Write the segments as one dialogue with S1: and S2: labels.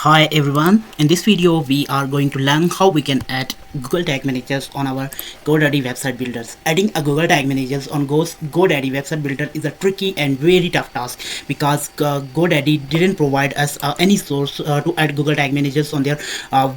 S1: Hi everyone, in this video we are going to learn how we can add Google Tag Managers on our GoDaddy website builders. Adding a Google Tag Managers on GoDaddy website builder is a tricky and very tough task because GoDaddy didn't provide us any source to add Google Tag Managers on their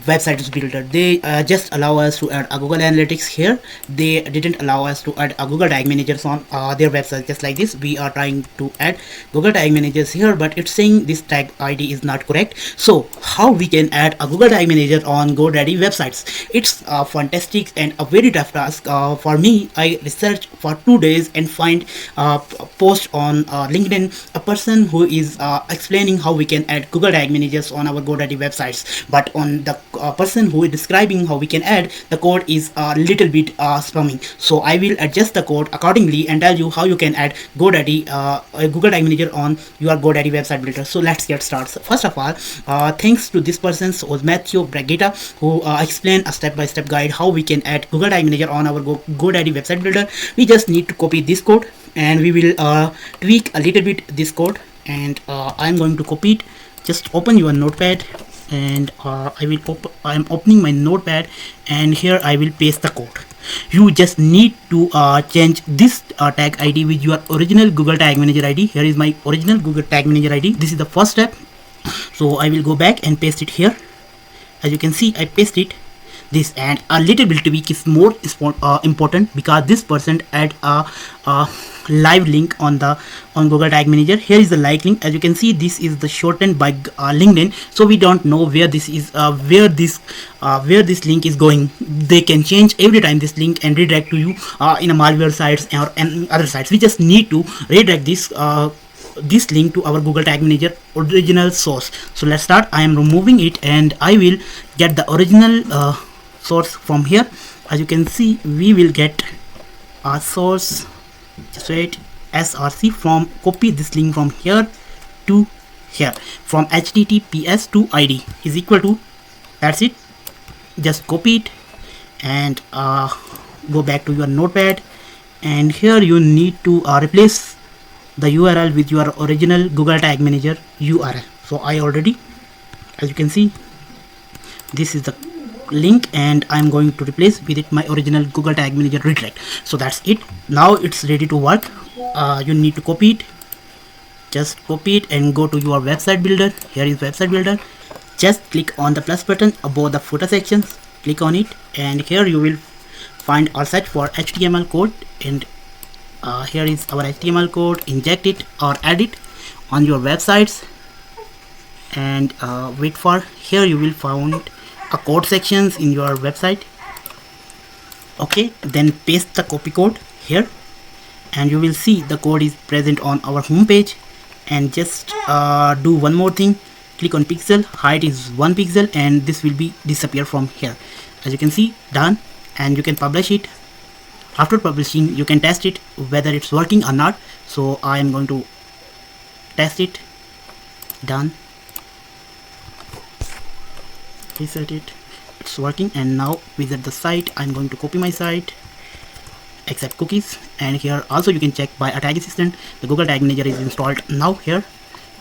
S1: website builder. They just allow us to add a Google Analytics here. They didn't allow us to add a Google Tag Managers on their website. Just like this, we are trying to add Google Tag Managers here, but it's saying this tag ID is not correct. So how we can add a Google Tag Manager on GoDaddy websites? It's fantastic and a very tough task. For me, I researched for 2 days and find a post on LinkedIn, a person who is explaining how we can add Google Tag Managers on our GoDaddy websites. But on the person who is describing how we can add, the code is a little bit spamming. So I will adjust the code accordingly and tell you how you can add GoDaddy a Google Tag Manager on your GoDaddy website builder. So let's get started. First of all, thanks to this person was Matthew Bragetta, who explained a step-by-step guide how we can add Google Tag Manager on our GoDaddy website builder. We just need to copy this code and we will tweak a little bit this code, and I'm going to copy it. Just open your notepad and I'm opening my notepad, and here I will paste the code. You just need to change this tag ID with your original Google Tag Manager ID. Here is my original Google Tag Manager ID. This is the first step. So I will go back and paste it here. As you can see, I paste it this, and a little bit tweak is more important because this person add a live link on Google Tag Manager. Here is the live link. As you can see, this is the shortened by LinkedIn, so we don't know where this is where this link is going. They can change every time this link and redirect to you in a malware sites or and other sites. We just need to redirect this link to our Google Tag Manager original source. So let's start. I am removing it and I will get the original source from here. As you can see, we will get our source, just wait, src, from copy this link from here to here, from https to id is equal to, that's it. Just copy it and go back to your notepad, and here you need to replace the URL with your original Google Tag Manager URL. So I already, as you can see, this is the link and I'm going to replace with it my original Google Tag Manager redirect. So that's it. Now it's ready to work. You need to copy it. Just copy it and go to your website builder. Here is website builder. Just click on the plus button above the footer sections. Click on it, and here you will find or search for HTML code, and here is our HTML code. Inject it or add it on your websites, and wait for, here you will find a code sections in your website. Okay, then paste the copy code here, and you will see the code is present on our home page. And just do one more thing. Click on pixel, height is 1 pixel, and this will be disappear from here. As you can see, done, and you can publish it. After publishing, you can test it whether it's working or not. So I am going to test it. Done. Reset it. It's working. And now visit the site. I'm going to copy my site, accept cookies, and here also you can check by a tag assistant. The Google Tag Manager is installed. Now here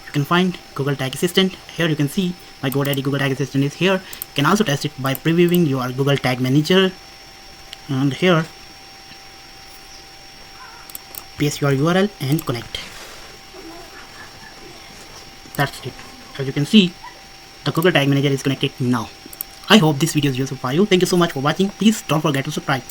S1: you can find Google Tag Assistant. Here you can see my GoDaddy Google Tag Assistant is here. You can also test it by previewing your Google Tag Manager, and here paste your URL and connect. That's it. As you can see, the Google Tag Manager is connected now. I hope this video is useful for you. Thank you so much for watching. Please don't forget to subscribe.